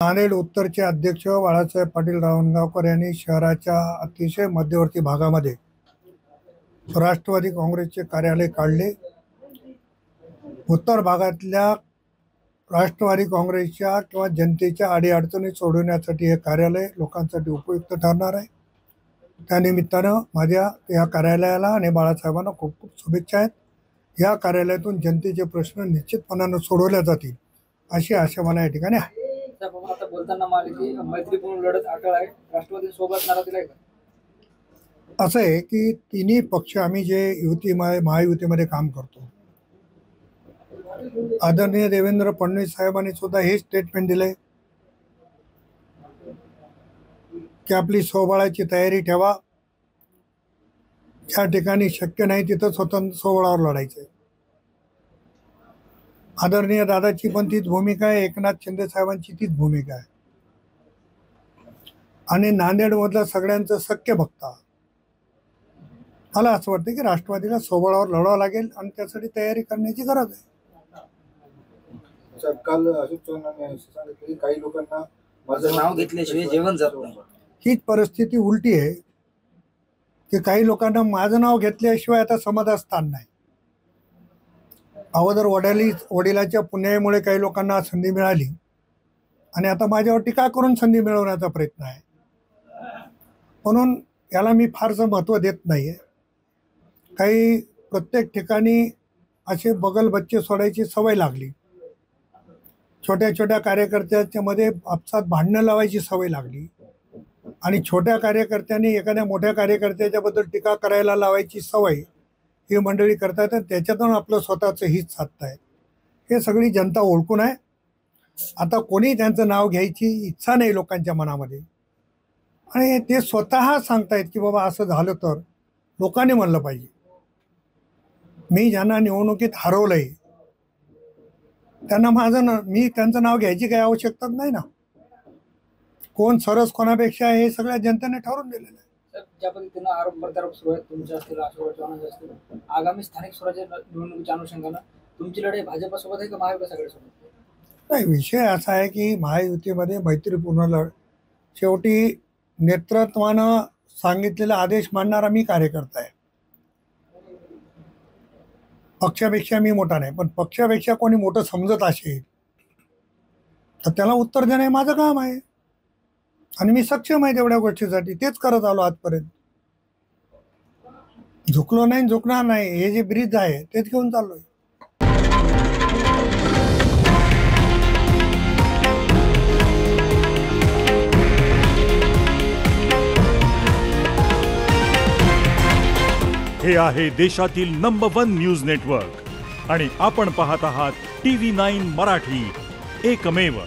नांदेड उत्तरचे अध्यक्ष बाळासाहेब पाटील रावणगावकर यांनी शहराच्या अतिशय मध्यवर्ती भागामध्ये राष्ट्रवादी काँग्रेसचे कार्यालय काढले। उत्तर भागातल्या राष्ट्रवादी काँग्रेसच्या किंवा जनतेच्या अडीअडचणी सोडवण्यासाठी हे कार्यालय लोकांसाठी उपयुक्त ठरणार आहे। त्यानिमित्तानं माझ्या या कार्यालयाला आणि बाळासाहेबांना खूप खूप शुभेच्छा आहेत। या कार्यालयातून जनतेचे प्रश्न निश्चितपणाने सोडवले जातील अशी आशा मला या ठिकाणी आहे। आता बोलताना म्हणाले की मैत्रीपूर्ण लढत अटळ आहे, राष्ट्रवादी सोबत नारा दिलाय का? असं आहे की तिन्ही पक्ष आम्ही जे महायुतीमध्ये काम करतो, आदरणीय देवेंद्र फडणवीस साहेबांनी सुद्धा हे स्टेटमेंट दिलंय की आपली स्वबळाची तयारी ठेवा, ज्या ठिकाणी शक्य नाही तिथं स्वतंत्र स्वबळावर लढायचं आहे। आदरणीय दादाची पण तीच भूमिका आहे, एकनाथ शिंदे साहेबांची तीच भूमिका आहे। आणि नांदेडमधलं सगळ्यांचं सख्य बघता मला असं वाटतं की राष्ट्रवादीला स्वबळावर लढावं लागेल आणि त्यासाठी तयारी करण्याची गरज आहे। काल अशोक चव्हाणांनी सांगितलं की काही लोकांना माझं नाव घेतल्याशिवाय जेवण जात नाही। हीच परिस्थिती उलटी आहे की काही लोकांना माझं नाव घेतल्याशिवाय आता समाधान नाही। अगोदर वडिलाच्या पुण्यामुळे काही लोकांना संधी मिळाली आणि आता माझ्यावर टीका करून संधी मिळवण्याचा प्रयत्न आहे, म्हणून याला मी फारसं महत्त्व देत नाही आहे। काही प्रत्येक ठिकाणी असे बगल बच्चे सोडायची सवय लागली, छोट्या छोट्या कार्यकर्त्याच्या मध्ये आपसात भांडणं लावायची सवय लागली आणि छोट्या कार्यकर्त्यांनी एखाद्या मोठ्या कार्यकर्त्याच्याबद्दल टीका करायला लावायची सवय ही मंडळी करतात आणि त्याच्यातून आपलं स्वतःचं हित साधतायत। हे सगळी जनता ओळखून आहे। आता कोणी त्यांचं नाव घ्यायची इच्छा नाही लोकांच्या मनामध्ये आणि ते स्वतः सांगतायत की बाबा असं झालं तर लोकांनी म्हणलं पाहिजे। मी ज्यांना निवडणुकीत हरवलंय त्यांना मी त्यांचं नाव घ्यायची काही आवश्यकताच नाही ना। कोण सरस कोणापेक्षा हे सगळ्या जनतेने ठरवून दिलेलं आहे। ज्या पद्धतीनं आरोप प्रत्यारोप सुरू आहेत तुमच्या असतील, अशोक चव्हाणांचे असतील, आगामी स्थानिक स्वराज्य निवडणुकीच्या अनुषंगानं तुमची लढाई भाजपसोबत आहे का महाविकास आघाडीसोबत? नाही, विषय असा आहे की महायुतीमध्ये मैत्रीपूर्ण शेवटी नेतृत्वानं सांगितलेला आदेश मानणारा मी कार्यकर्ता आहे। पक्षापेक्षा मी मोठा नाही, पण पक्षापेक्षा कोणी मोठं समजत असेल तर त्याला उत्तर देणं हे माझं काम आहे आणि मी सक्षम आहे तेवढ्या गोष्टीसाठी। तेच करत आलो आजपर्यंत, झुकलो नाही, झुकणार नाही। हे जे ब्रिज आहे तेच घेऊन चाललोय। हे आहे देशातील नंबर 1 न्यूज नेटवर्क आणि आपण पाहत आहात TV9 मराठी, एकमेव।